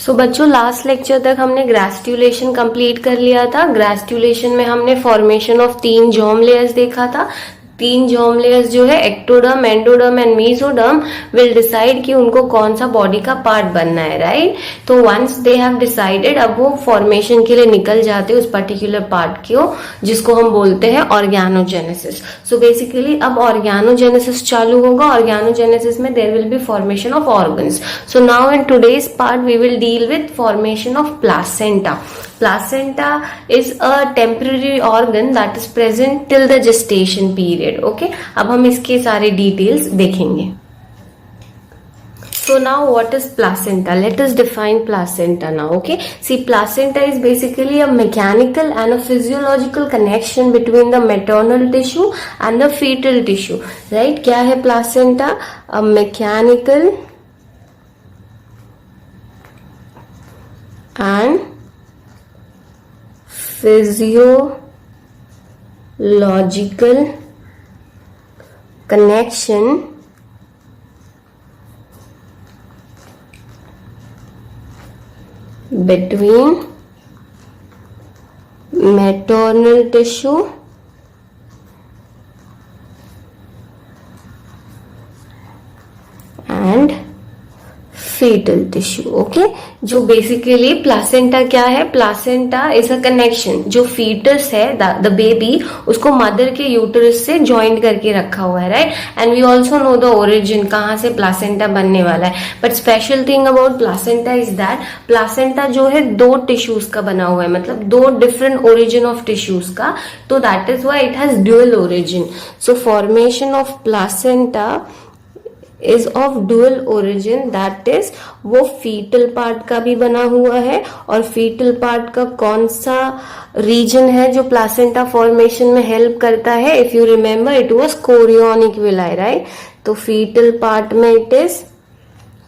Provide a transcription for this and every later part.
सो बच्चों last lecture तक हमने ग्रेस्टुलेशन कंप्लीट कर लिया था। ग्रेस्टुलेशन में हमने फॉर्मेशन ऑफ 3 जर्म लेयर्स देखा था। 3 जर्म लेयर्स जो है ectoderm, endoderm and mesoderm will decide कि उनको कौन सा बॉडी का पार्ट बनना है, राइट। तो वंस दे हैव डिसाइडेड, अब वो फॉर्मेशन के लिए निकल जाते हैं उस पर्टिकुलर पार्ट को, जिसको हम बोलते हैं ऑर्गेनोजेनेसिस। सो बेसिकली अब ऑर्गेनोजेनेसिस चालू होगा। ऑर्गेनोजेनेसिस में there will be formation of organs. So now in today's part we will deal with formation of placenta. Placenta is a temporary organ that is present till the gestation period. Okay, अब हम इसके सारे details देखेंगे. So now what is placenta? Let us define placenta now. Okay, see, placenta is basically a mechanical and a physiological connection between the maternal tissue and the fetal tissue. Right? क्या है placenta? A mechanical and physiological connection between maternal tissue and fetal tissue. Okay, जो basically placenta क्या है? Placenta is a connection, जो foetus है the baby, उसको mother के uterus से ज्वाइंट करके रखा हुआ है, right. And we also know the origin, कहाँ से प्लासेंटा बनने वाला है। But special thing about placenta is that placenta जो है 2 टिश्यूज का बना हुआ है, मतलब 2 डिफरेंट ओरिजिन ऑफ टिश्यूज का। तो that is why it has dual origin. So formation of placenta is of dual origin, that is वो फीटल पार्ट का भी बना हुआ है, और फीटल पार्ट का कौन सा रीजन है जो प्लासेंटा फॉर्मेशन में हेल्प करता है? If you remember it was chorionic villi, right. तो फीटल पार्ट में it is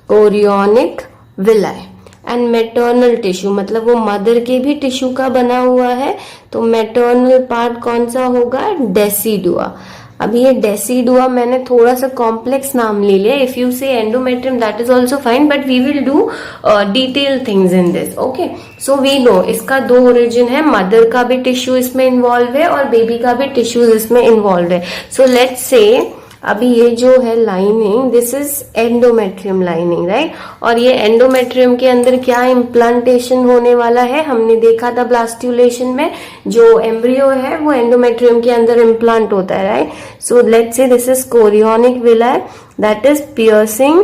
chorionic villi. And maternal tissue मतलब वो मदर के भी टिश्यू का बना हुआ है, तो मेटर्नल पार्ट कौन सा होगा? डेसिडुआ. अभी ये डेसिडुआ मैंने थोड़ा सा कॉम्प्लेक्स नाम ले लिया. If you say endometrium that is also fine, but we will do detail things in this. Okay, so we know इसका 2 ओरिजिन है, मदर का भी टिश्यू इसमें इन्वॉल्व है और बेबी का भी टिश्यू इसमें इन्वॉल्व है. सो लेट्स से अभी ये जो है lining, this is endometrium lining, right. और ये एंडोमेट्रियम के अंदर क्या इम्प्लांटेशन होने वाला है? हमने देखा था ब्लास्टुलेशन में, जो एम्ब्रियो है वो एंडोमेट्रियम के अंदर इम्प्लांट होता है, right. So let's say this is chorionic villi that is piercing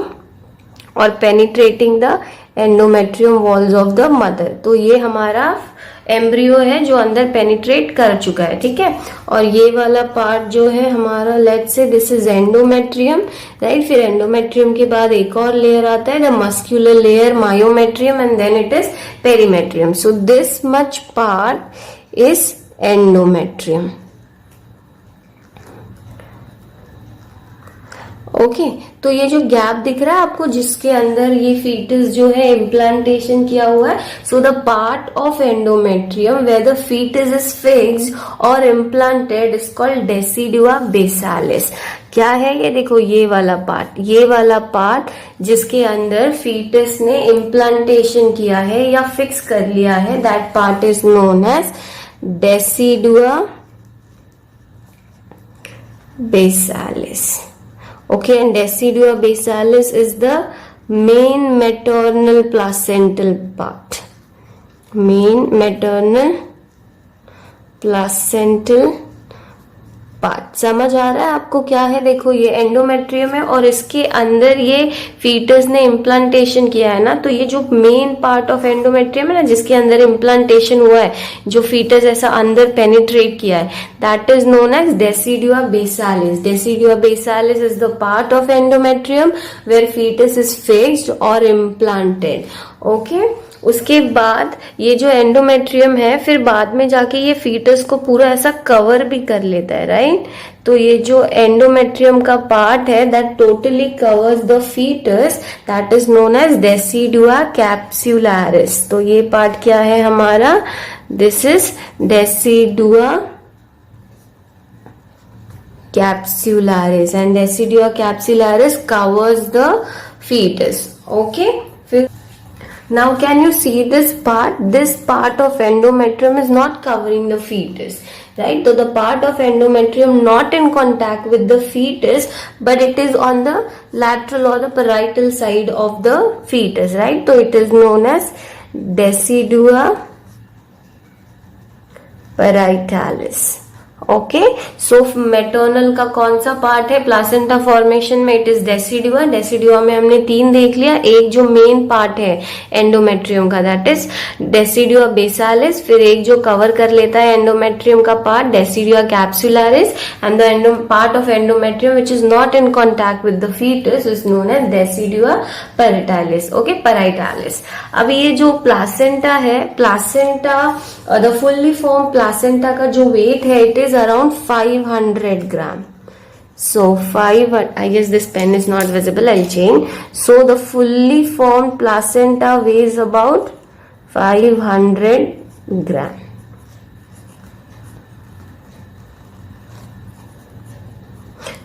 और penetrating the endometrium walls of the mother. तो ये हमारा एम्ब्रियो है जो अंदर पेनिट्रेट कर चुका है, ठीक है. और ये वाला पार्ट जो है हमारा, let's say this is endometrium, right. फिर एंडोमेट्रियम के बाद एक और लेयर आता है, the muscular layer, myometrium, and then it is perimetrium. So this much part is endometrium. Okay, तो ये जो गैप दिख रहा है आपको जिसके अंदर ये फीटस जो है इम्प्लांटेशन किया हुआ है, so the part of endometrium where the foetus is fixed और implanted is called decidua basalis. क्या है ये? देखो ये वाला पार्ट जिसके अंदर फीटस ने इम्प्लांटेशन किया है या फिक्स कर लिया है, that part is known as decidua basalis. Okay, and decidua basalis is the main maternal placental part. Main maternal placental part. समझ आ रहा है आपको क्या है? देखो ये एंडोमेट्रियम है और इसके अंदर ये फीटस ने इम्प्लांटेशन किया है ना, तो ये जो मेन पार्ट ऑफ एंडोमेट्रियम है ना, जिसके अंदर इम्प्लांटेशन हुआ है, जो फीटस ऐसा अंदर पेनिट्रेट किया है, that is known as decidua basalis. Decidua basalis is the part of endometrium where foetus is fixed और इम्प्लांटेड. ओके, उसके बाद ये जो एंडोमेट्रियम है फिर बाद में जाके ये फीटस को पूरा ऐसा कवर भी कर लेता है, राइट. तो ये जो एंडोमेट्रियम का पार्ट है that totally covers the foetus, that is known as decidua capsularis. तो ये पार्ट क्या है हमारा? This is decidua capsularis, and decidua capsularis covers the foetus. Okay, फिर Now can you see this part? This part of endometrium is not covering the fetus, right? So the part of endometrium not in contact with the fetus, but it is on the lateral or the parietal side of the fetus, right? So it is known as decidua parietalis. Okay, so maternal का कौन सा part है placenta formation में? It is decidua. Decidua में हमने 3 देख लिया। एक जो मेन पार्ट है एंडोमेट्रियम का, दैट इज डेसिडुआ बेसालिस। फिर एक जो कवर कर लेता है एंडोमेट्रियम का part, decidua capsularis. And the part of endometrium which is not in contact with the foetus is known as decidua parietalis. Okay, parietalis. अब ये जो प्लासेंटा है, placenta the fully form placenta का जो वेट है it is around 500 gram. So I guess this pen is not visible, I'll change. So the fully formed placenta weighs about 500 gram.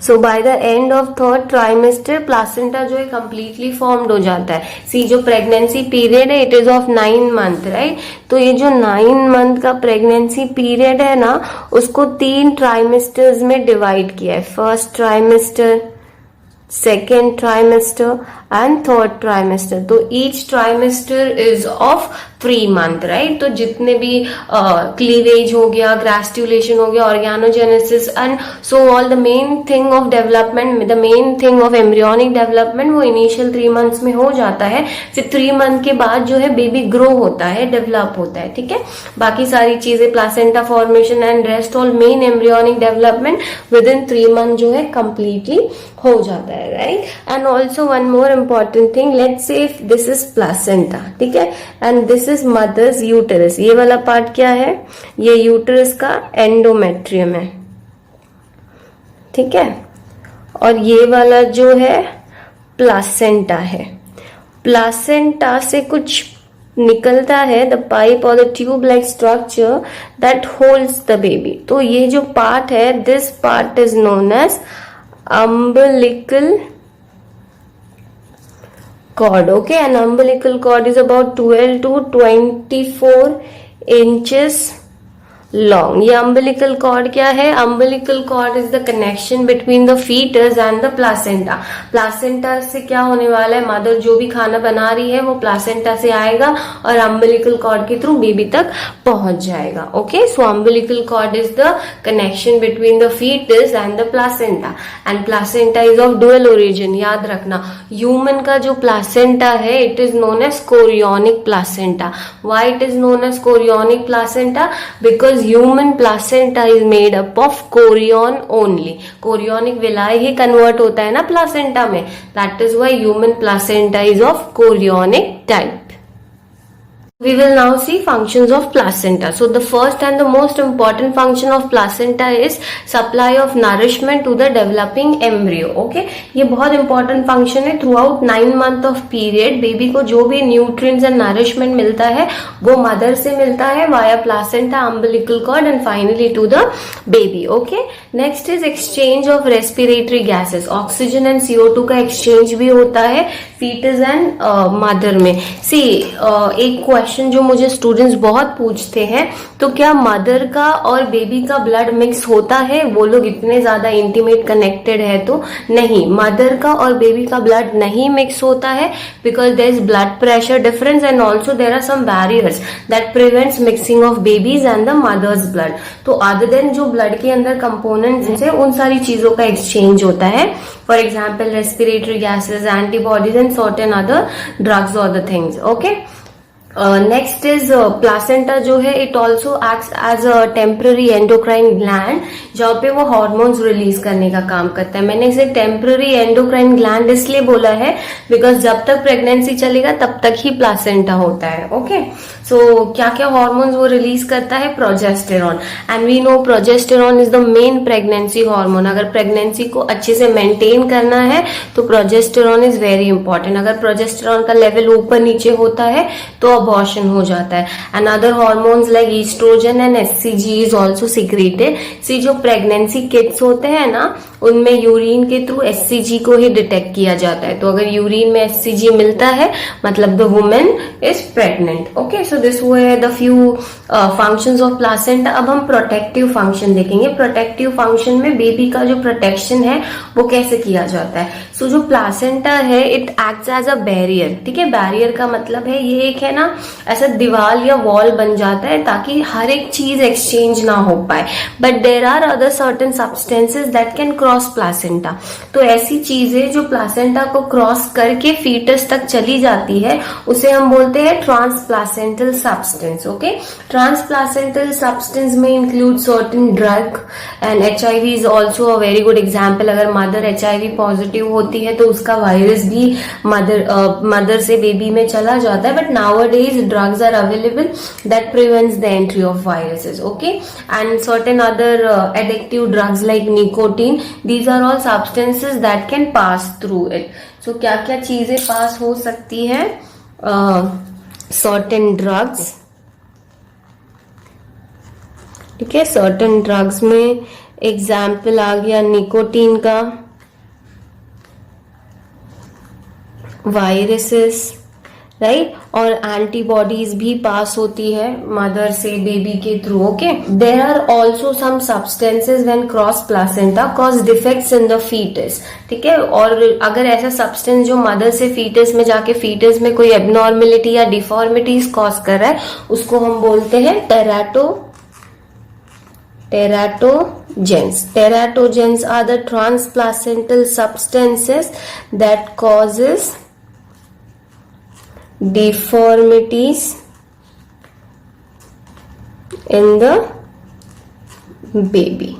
So by the end of 3rd trimester placenta जो है completely formed हो जाता है। सी जो pregnancy period है it is of 9 month, right? तो ये जो 9 मंथ का प्रेगनेंसी पीरियड है ना, उसको 3 ट्राइमेस्टर्स में डिवाइड किया है। 1st trimester, 2nd trimester and 3rd trimester. तो each trimester is of 3 month, right? तो जितने भी क्लीवेज हो गया, ग्रेस्टुलेशन हो गया, organogenesis and so all the main thing of development, the main thing of embryonic development वो इनिशियल 3 मंथ्स में हो जाता है। फिर 3 मंथ के बाद जो है बेबी ग्रो होता है, डेवलप होता है, ठीक है? बाकी सारी चीजें placenta formation and rest all main embryonic development within 3 month जो है कंप्लीटली हो जाता है, right? And also one more important thing, let's say if this is placenta, ठीक है, and this is mother's uterus. ये वाला पार्ट क्या है? ये यूटेरस का एंडोमेट्रियम है, ठीक है? और ये वाला जो है प्लासेंटा है। प्लासेंटा से कुछ निकलता है, द पाइप और the tube like structure that holds the baby. तो ये जो पार्ट है, this part is known as umbilical cord. Okay, an umbilical cord is about 12 to 24 inches long. ये अम्बिलिकल कॉर्ड क्या है? Umbilical cord is the connection between the foetus and the placenta. प्लासेंटा से क्या होने वाला है? मदर जो भी खाना बना रही है वो प्लासेंटा से आएगा और अम्बिलिकल कॉर्ड के थ्रू बेबी तक पहुंच जाएगा। Okay, so umbilical cord is the connection between the foetus and the placenta and placenta is of dual origin. याद रखना, ह्यूमन का जो प्लासेंटा है it is known as chorionic placenta. Why it is known as chorionic placenta? Because human placenta is made up of chorion only. Chorionic villi he convert होता है ना placenta में, that is why human placenta is of chorionic type. We will now see functions of placenta. So the first and the most important function of placenta is supply of nourishment to the developing embryo. Okay, ये बहुत important function है। Throughout 9 month of period baby को जो भी nutrients and nourishment मिलता है वो mother से मिलता है via placenta, umbilical cord and finally to the baby. Okay, next is exchange of respiratory gases. Oxygen and CO2 का exchange भी होता है fetus and mother में। See, एक question जो मुझे स्टूडेंट्स बहुत पूछते हैं, तो क्या मदर का और बेबी का ब्लड मिक्स होता है? वो लोग इतने ज्यादा इंटीमेट कनेक्टेड है तो नहीं, मदर का और बेबी का ब्लड नहीं मिक्स होता है because there is blood pressure difference and also there are some barriers that prevents mixing of baby's and the mother's blood. तो अदर देन जो ब्लड के अंदर कंपोनेंट्स है उन सारी चीजों का एक्सचेंज होता है। For example respiratory gases, antibodies and certain other drugs और the things. Okay, next is placenta जो है it also acts as a temporary endocrine gland, जहाँ पे वो हॉर्मोन्स रिलीज करने का काम करता है। मैंने इसे टेम्पररी एंडोक्राइन ग्लैंड इसलिए बोला है बिकॉज जब तक प्रेगनेंसी चलेगा तब तक ही प्लासेंटा होता है। ओके, सो क्या क्या हॉर्मोन्स वो रिलीज करता है? Progesterone, and we know progesterone is the main pregnancy hormone. अगर प्रेगनेंसी को अच्छे से मेंटेन करना है तो प्रोजेस्टेरॉन इज वेरी इंपॉर्टेंट। अगर प्रोजेस्टेरॉन का लेवल ऊपर नीचे होता है तो अबॉर्शन हो जाता है। And other hormones like oestrogen and HCG is also secreted. See जो प्रेगनेंसी किट्स होते हैं ना, उनमें यूरिन के थ्रू एचसीजी को ही डिटेक्ट किया जाता है। तो अगर यूरिन में एचसीजी मिलता है मतलब the women is pregnant. Okay, so this way the few functions of placenta. अब हम प्रोटेक्टिव फंक्शन देखेंगे। प्रोटेक्टिव फंक्शन में बेबी का जो प्रोटेक्शन है वो कैसे किया जाता है। सो जो प्लासेंटा है it acts as a barrier. ठीक है, बैरियर का मतलब है ये एक है ना ऐसा दीवार या वॉल बन जाता है ताकि हर एक चीज एक्सचेंज ना हो पाए। But there are other certain substances that can cross placenta. तो ऐसी चीजें जो प्लासेंटा को क्रॉस करके फीटस तक चली जाती है उसे हम बोलते हैं transplacental substance. Okay, transplacental substance में include certain drug and HIV is also a very good example. अगर मदर एचआईवी पॉजिटिव होती है तो उसका वायरस भी मदर से बेबी में चला जाता है। But nowadays drugs are available that prevents the entry of viruses. Okay, and certain other addictive drugs like nicotine, these are all substances that can pass through it. So क्या क्या चीजें पास हो सकती है, certain drugs। ठीक है, certain drugs में example आ गया निकोटीन का, वायरसेस, राइट, और एंटीबॉडीज भी पास होती है मदर से बेबी के through. Okay, there are also some substances when cross placenta cause defects in the foetus. ठीक है, और अगर ऐसा सब्सटेंस जो मदर से फीटस में जाके फीटस में कोई एबनॉर्मेलिटी या डिफॉर्मिटीज कॉज कर रहा है उसको हम बोलते हैं teratogens. Teratogens are the transplacental substances that causes deformities in the baby.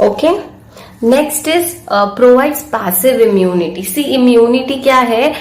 Okay, next is provides passive immunity. See immunity क्या है,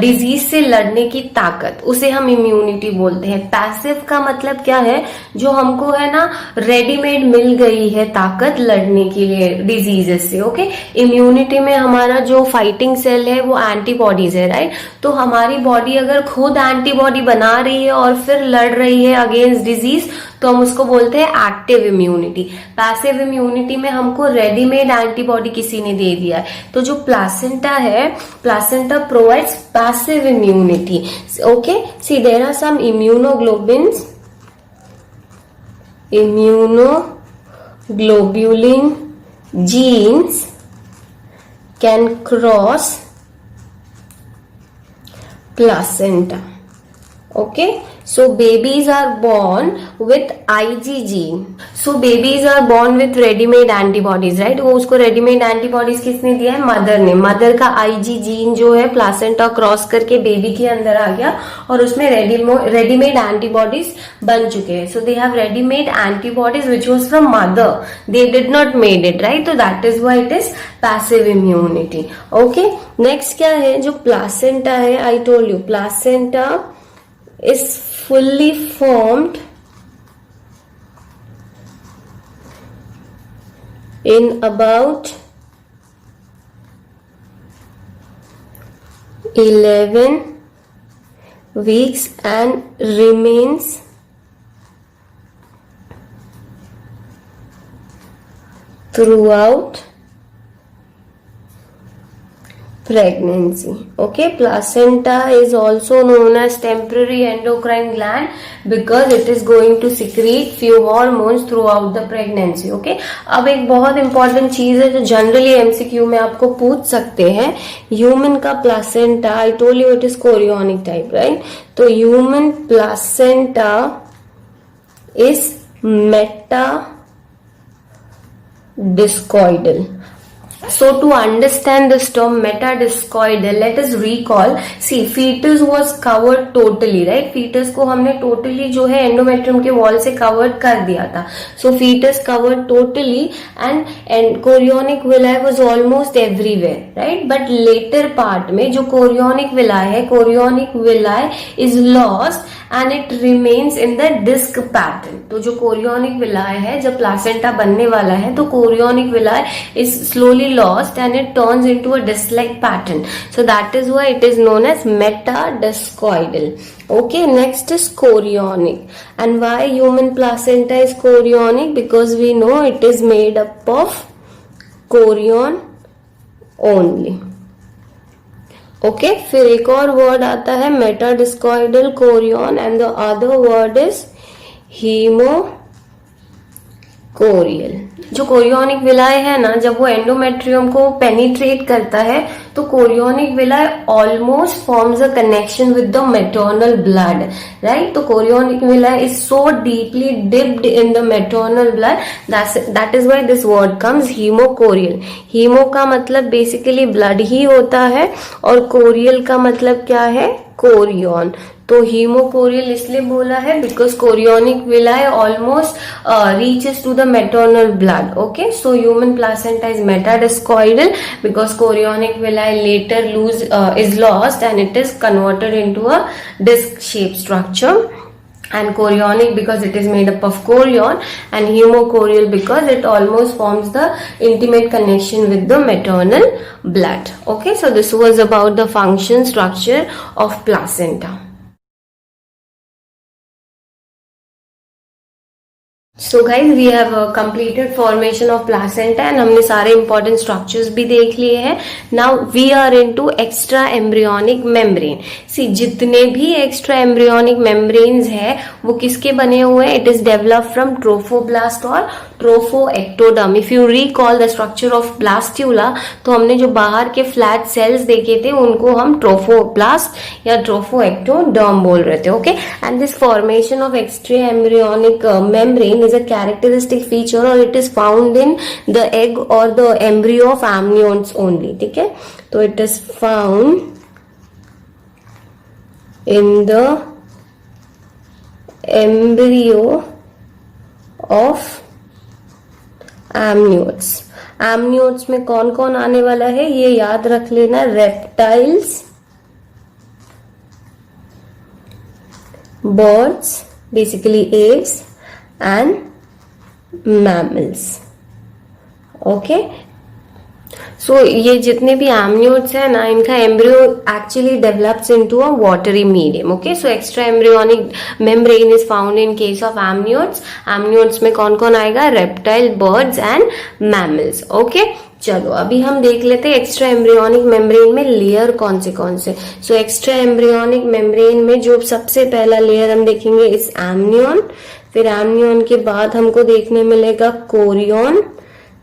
डिजीज से लड़ने की ताकत, उसे हम इम्यूनिटी बोलते हैं। पैसिव का मतलब क्या है, जो हमको है ना रेडीमेड मिल गई है ताकत लड़ने के लिए डिजीजेस से। ओके, इम्यूनिटी में हमारा जो फाइटिंग सेल है वो एंटीबॉडीज है, राइट। तो हमारी बॉडी अगर खुद एंटीबॉडी बना रही है और फिर लड़ रही है अगेंस्ट डिजीज तो हम उसको बोलते हैं एक्टिव इम्यूनिटी। पैसिव इम्यूनिटी में हमको रेडीमेड एंटीबॉडी किसी ने दे दिया है। तो जो प्लासेंटा है, placenta provides passive immunity. Okay, see there are some immunoglobins, immunoglobulin genes can cross placenta. Okay, so babies are born with Ig gene. So babies are born with ready-made antibodies, right? वो उसको ready-made antibodies किसने दिया है, mother ने। Mother का Ig gene जो है placenta cross करके बेबी के अंदर आ गया और उसमें ready-made antibodies बन चुके हैं। So they have ready-made antibodies which was from mother. They did not made it, right? So that is why it is passive immunity. Okay, next क्या है, जो प्लासेंटा है, I told you placenta is fully formed in about 11 weeks and remains throughout pregnancy. Okay, placenta is also known as temporary endocrine gland because it is going to secrete few hormones throughout the pregnancy. Okay, अब एक बहुत important चीज है जो generally MCQ में आपको पूछ सकते हैं, ह्यूमन का placenta, I told you it is chorionic type, right. तो human placenta is meta discoidal. So to understand this term metadiscoidal, let us recall, see fetus was covered totally, right? fetus को हमने totally जो है endometrium के wall से covered कर दिया था. So fetus covered totally and chorionic villi was almost everywhere, right? But later part में जो chorionic villi है, chorionic villi is lost and it remains in the disc pattern. तो जो chorionic villi है, जब placenta बनने वाला है तो chorionic villi is slowly lost and it turns into a disc-like pattern. So that is why it is known as metadiscoidal. Okay, next is chorionic. And why human placenta is chorionic? Because we know it is made up of chorion only. ओके फिर एक और word आता है metadiscoidal chorion and the other word is haemochorial. जो chorionic villi है ना, जब वो एंडोमेट्रियम को पेनिट्रेट करता है तो chorionic villi almost forms a connection with the maternal blood, right. तो chorionic villi is so deeply dipped in the maternal blood, that is why this word comes haemochorial. Haemo का मतलब basically blood ही होता है और chorial का मतलब क्या है, कोरियन. तो हीमोकोरियल इसलिए बोला है because chorionic villi almost reaches to the maternal blood. Okay, so human placenta is metadiscoidal because chorionic villi later is lost and it is converted into a disc shaped structure. And chorionic because it is made up of chorion, and hemocorial because it almost forms the intimate connection with the maternal blood. Okay, so this was about the function structure of placenta. So guys, we have completed formation of placenta and हमने सारे important structures भी देख लिए हैं. Now we are into extra embryonic membrane. See, जितने भी extra embryonic membranes हैं वो किसके बने हुए हैं? It is developed from trophoblast और trophoectoderm. If you recall the structure of blastula, तो हमने जो बाहर के flat cells देखे थे उनको हम trophoblast या trophoectoderm बोल रहे थे. Okay, and this formation of extra embryonic membrane is a characteristic feature or it is found in the egg or the embryo of amniotes only. ठीक है, तो it is found in the embryo of amniotes. amniotes में कौन कौन आने वाला है ये याद रख लेना. reptiles, birds, basically apes, and mammals. Okay, सो ये जितने भी एम्नियोट्स है ना, इनका embryo actually develops into a watery medium. Okay, so extra embryonic membrane is found in case of amniotes. Amniotes में कौन कौन आएगा? Reptile, birds and mammals. Okay, चलो अभी हम देख लेते हैं एक्स्ट्रा एम्ब्रियोनिक मेम्ब्रेन में लेयर कौन से. सो एक्स्ट्रा एम्ब्रियोनिक मेम्ब्रेन में जो सबसे पहला लेयर हम देखेंगे इस एम्नियन. फिर एम्नियन के बाद हमको देखने मिलेगा कोरियन.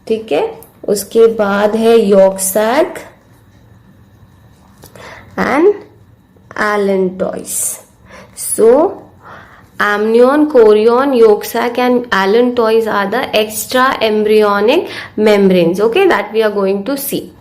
ठीक है, उसके बाद है yolk sac and allantois. So amnion, chorion, yolk sac and allantois are the extra embryonic membranes, okay, that we are going to see.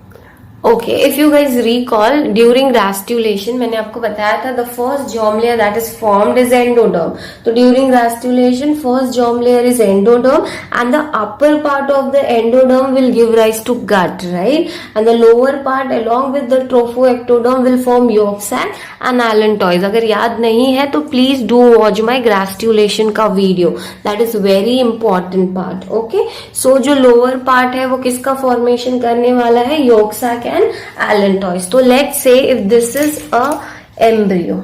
Okay, if you guys recall, during rastulation मैंने आपको बताया था the first germ layer that is formed is endoderm. तो during rastulation first germ layer is endoderm and the upper part of the endoderm will give rise to gut, right? And the lower part along with the trophoectoderm will form yolk sac and allantois. अगर याद नहीं है तो please do watch my rastulation का video. That is very important part. Okay, so जो lower part है वो किसका formation करने वाला है? yolk sac and allantois. So let's say if this is a embryo.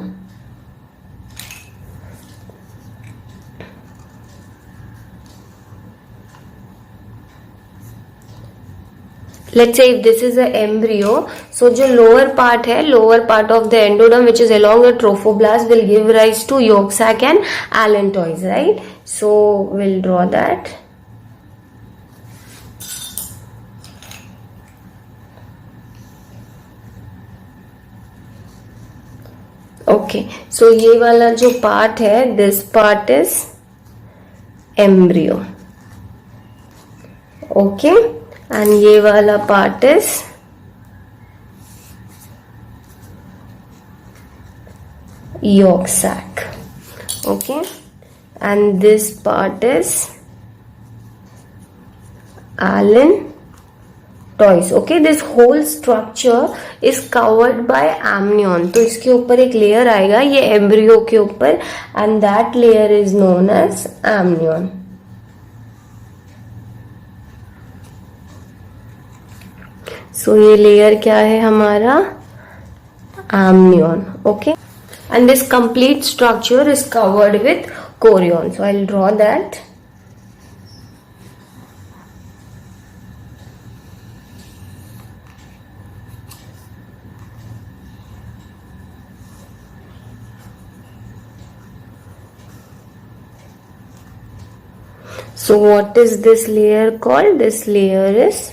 Let's say if this is a embryo, so जो lower part है, lower part of the endoderm which is along the trophoblast will give rise to yolk sac and allantois, right? So we'll draw that. Okay, so ये वाला जो part है this part is embryo. Okay, and ये वाला part is yolk sac. Okay, and this part is allantois. Okay, this whole structure is covered by amnion. तो इसके ऊपर एक लेयर आएगा ये एम्ब्रियो के ऊपर and that layer is known as amnion. सो ये लेयर क्या है हमारा, amnion. Okay, and this complete structure is covered with chorion. So I'll draw that. So what is this layer called? This layer is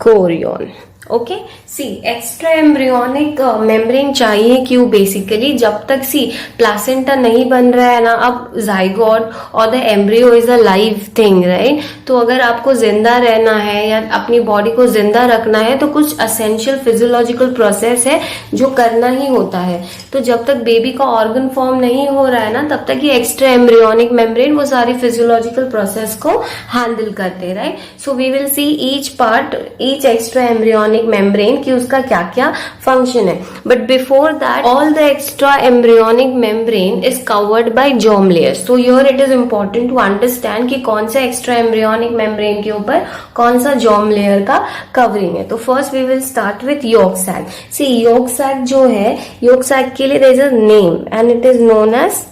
chorion. Okay, see extra embryonic membrane चाहिए क्यों? Basically जब तक सी placenta नहीं बन रहा है ना, अब जाइगोट और the embryo is a live thing, right? तो अगर आपको जिंदा रहना है या अपनी बॉडी को जिंदा रखना है तो कुछ असेंशियल फिजियोलॉजिकल प्रोसेस है जो करना ही होता है. तो जब तक बेबी का ऑर्गन फॉर्म नहीं हो रहा है ना, तब तक ये एक्स्ट्रा एम्ब्रियोनिक मेम्ब्रेन वो सारी फिजियोलॉजिकल प्रोसेस को हैंडल करते हैं, right? So we will see each part, each extra embryonic membrane की उसका क्या क्या फंक्शन है. But before that all the extra embryonic membrane is covered by germ layers. So here it is important to understand कि कौन सा extra embryonic membrane के ऊपर कौन सा जर्म लेयर का कवरिंग है. तो first we will start with yolk sac. See yolk sac जो है, योक सैक के लिए there is a name and it is known as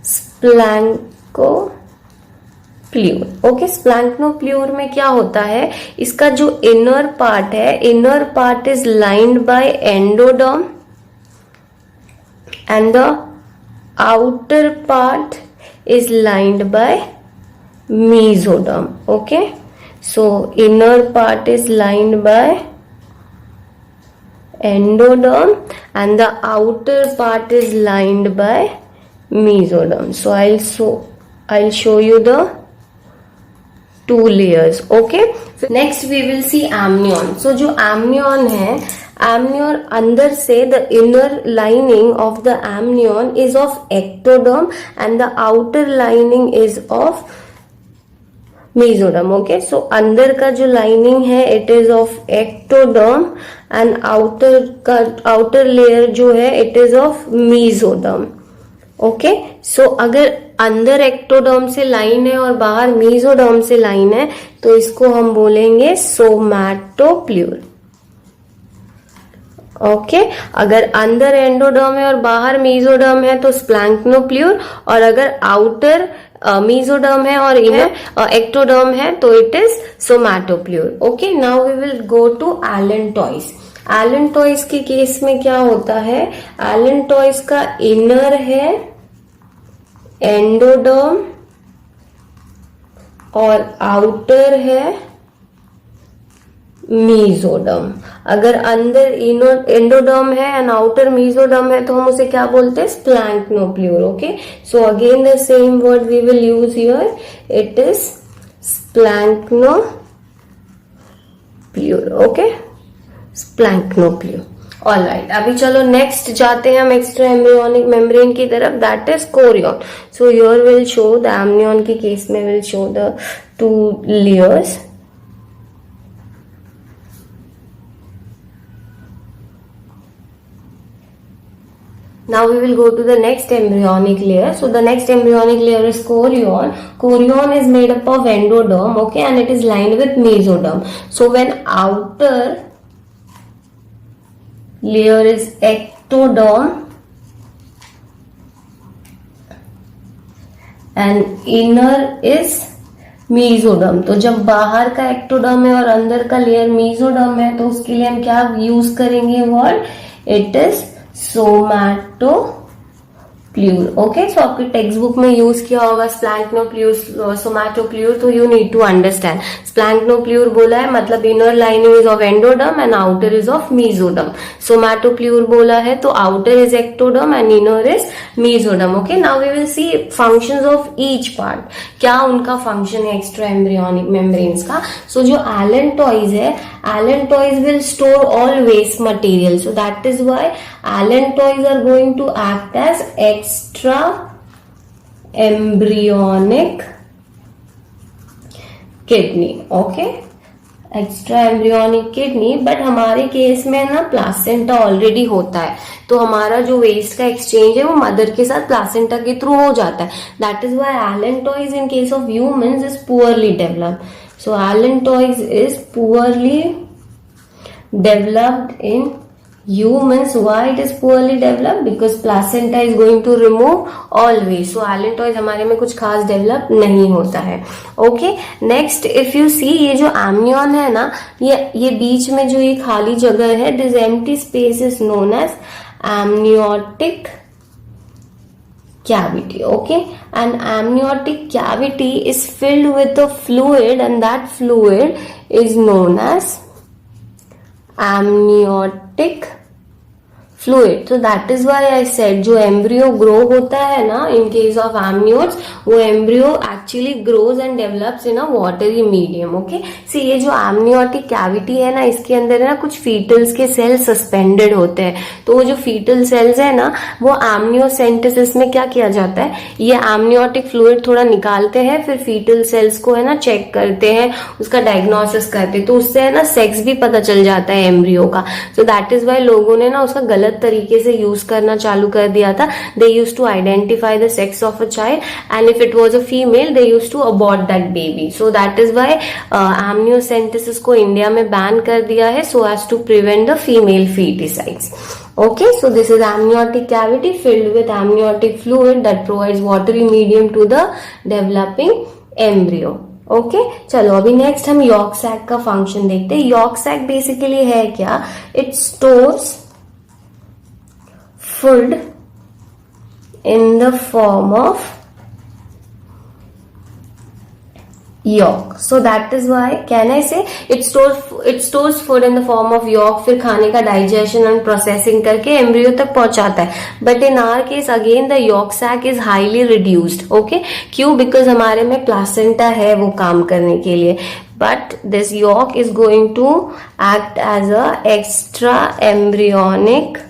splanchnopleure. Okay, splanchnopleure में क्या होता है, इसका जो इनर पार्ट है, inner part is lined by endoderm and the outer part is lined by mesoderm. Okay, so inner part is lined by endoderm and the outer part is lined by mesoderm. So I'll show you the two layers. Okay, so next we will see amnion. So जो amnion है, amnion अंदर से the inner lining of the amnion is of ectoderm and the outer lining is of mesoderm. Okay, so अंदर का जो lining है it is of ectoderm and outer layer जो है it is of mesoderm. Okay, so अगर अंदर ectoderm से line है और बाहर मेसोडर्म से लाइन है तो इसको हम बोलेंगे सोमैटोप्ल्यूर. ओके, अगर अंदर एंडोडर्म है और बाहर मेसोडर्म है तो स्प्लैंक्नोप्ल्यूर, और अगर आउटर मेसोडर्म है और इनर एक्टोडर्म है तो it is somatopleure. Okay, now we will go to allantois. Allantois के केस में क्या होता है, एलेंटॉइस का इनर है एंडोडर्म और आउटर है मेसोडर्म. अगर अंदर इनर एंडोडर्म है एंड आउटर मेसोडर्म है तो हम उसे क्या बोलते हैं, splanchnopleure. Okay, so again the same word we will use here, it is splanchnopleure. Okay, splanchnopleure. Alright, अभी चलो नेक्स्ट जाते हैं हम एक्स्ट्रा एम्ब्रियोनिक मेम्ब्रेन की तरफ, that is chorion. So here will show the amnion के केस में will show the two layers. Now we will go to the next embryonic layer. So the next embryonic layer is chorion. Chorion is made up of endoderm, okay, and it is lined with mesoderm. So when outer layer is ectoderm and inner is mesoderm. तो जब बाहर का ectoderm है और अंदर का layer mesoderm है तो उसके लिए हम क्या यूज करेंगे word, it is somatopleure. Okay, सो आपके टेक्स्ट बुक में यूज किया होगा स्प्लैंक्नोप्ल्यूर, सोमैटोप्ल्यूर, तो you need to understand. Splanchnopleure बोला है मतलब inner lining is of endoderm and outer is of mesoderm. Somatopleure बोला है तो outer is ectoderm and inner is mesoderm. Okay, now we will see functions of each part, क्या उनका function है extra embryonic membranes का. सो जो allantois है, allantois will store all waste material, so that is why allantois are going to act as extra embryonic kidney. Okay, extra embryonic kidney. But हमारे case में ना placenta already होता है तो हमारा जो वेस्ट का एक्सचेंज है वो मदर के साथ प्लासेंटा के थ्रू हो जाता है. That is why allantois in case of humans is poorly developed. So allantois is poorly developed in humans. Why it is poorly developed? Because placenta is going to remove all waste. So allantois हमारे में कुछ खास develop नहीं होता है. Okay, next if you see, ये जो amnion है ना, ये बीच में जो ये खाली जगह है, this empty space is known as amniotic cavity. Okay, and amniotic cavity is filled with a fluid, and that fluid is known as amniotic fluid. So that is why I said जो embryo grow होता है ना, in case of amniotes, वो embryo actually grows and develops in a watery medium. Okay, see ये जो amniotic cavity है ना, इसके अंदर ना कुछ fetus के cells suspended होते हैं. तो वो जो fetal cells है ना, वो amniocentesis में क्या किया जाता है, ये amniotic fluid थोड़ा निकालते हैं, फिर fetal cells को है ना चेक करते हैं, उसका diagnosis करते हैं, तो उससे है ना sex भी पता चल जाता है embryo का. So that is why लोगों ने ना उसका गलत तरीके से यूज करना चालू कर दिया था. They use to identify the sex of a child, and if it was a female they use to abort that baby. So that is why amniocentesis को इंडिया में बैन कर दिया है, so as to prevent the female foeticides. Okay, so this is amniotic cavity filled with amniotic fluid that provides watery medium to the developing embryo. Okay, चलो अभी next हम York sac का function देखते हैं. York sac basically है क्या, it stores food in the form of yolk. So that is why can I say it stores food in the form of yolk, फिर खाने का digestion and processing करके embryo तक पहुंचाता है. But in our case again the yolk sac is highly reduced. Okay, क्यों? Because हमारे में placenta है वो काम करने के लिए. But this yolk is going to act as a extra embryonic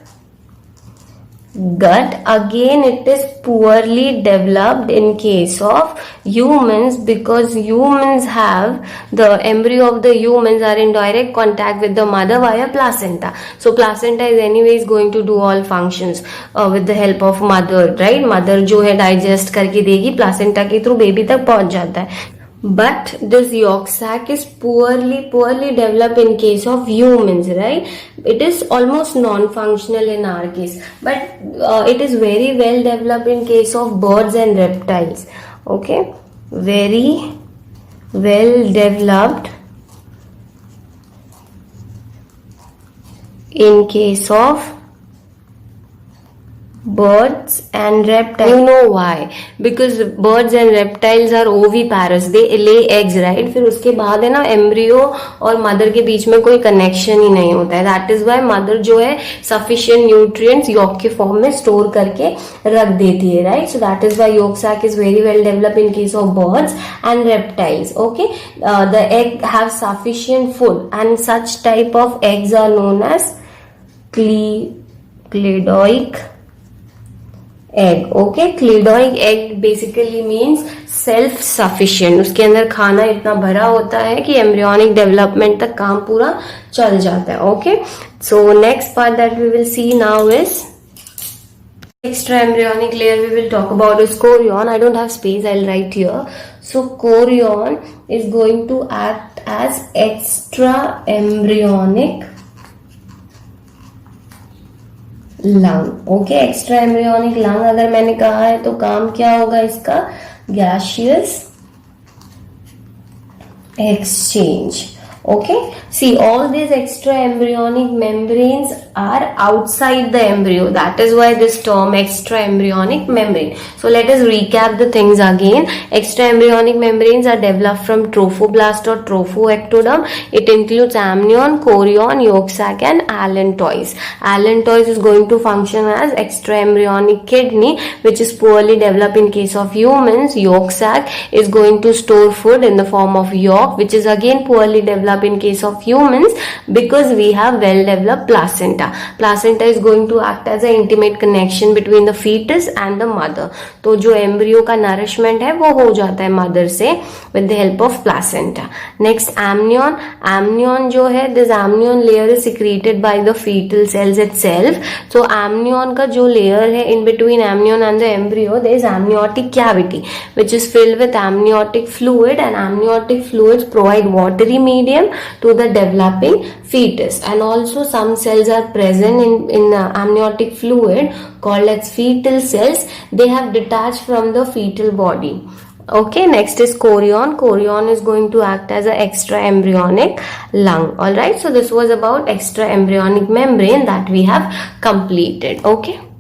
gut. Again it is poorly developed in case of humans, because humans have the embryo of the humans are in direct contact with the mother via placenta. So placenta is anyways going to do all functions with the help of mother, right? Mother जो है digest करके देगी, placenta के through baby तक पहुंच जाता है. But this yolk sac is poorly developed in case of humans, right? It is almost non-functional in our case, but it is very well developed in case of birds and reptiles. Okay, very well developed in case of birds and reptiles. You know why? Because birds and reptiles are oviparous. They lay eggs, right? फिर उसके बाद है ना embryo और mother के बीच में कोई connection ही नहीं होता है. That is why mother जो है sufficient nutrients yolk के form में store करके रख देती है, right? So that is why yolk sac is very well developed in case of birds and reptiles. Okay, the egg have sufficient food, and such type of eggs are known as cladoic egg. Okay, cladoic egg basically means self sufficient. उसके अंदर खाना इतना भरा होता है कि embryonic development तक काम पूरा चल जाता है. Okay, so next part that we will see now is extra embryonic layer. We will talk about is chorion. I don't have space, I'll write here. So chorion is going to act as extra embryonic lung. Okay, extra embryonic lung अगर मैंने कहा है तो काम क्या होगा इसका, gaseous exchange. Okay, see all these extra embryonic membranes are outside the embryo. That is why this term extra embryonic membrane. So let us recap the things again. Extra embryonic membranes are developed from trophoblast or trophoectoderm. It includes amnion, chorion, yolk sac and allantois. Allantois is going to function as extra embryonic kidney, which is poorly developed in case of humans. Yolk sac is going to store food in the form of yolk, which is again poorly developed in case of humans, because we have well developed placenta. Placenta is going to act as an intimate connection between the fetus and the mother. तो जो embryo का nourishment है वो हो जाता है mother से with the help of placenta. Next, amnion. Amnion जो है, this amnion layer is secreted by the fetal cells itself. So amnion का जो layer है in between amnion and the embryo, there is amniotic cavity which is filled with amniotic fluid, and amniotic fluids provide watery medium them to the developing fetus. And also some cells are present in amniotic fluid called as fetal cells. They have detached from the fetal body. Okay, next is chorion. Chorion is going to act as an extra embryonic lung. Alright, so this was about extra embryonic membrane that we have completed. Okay.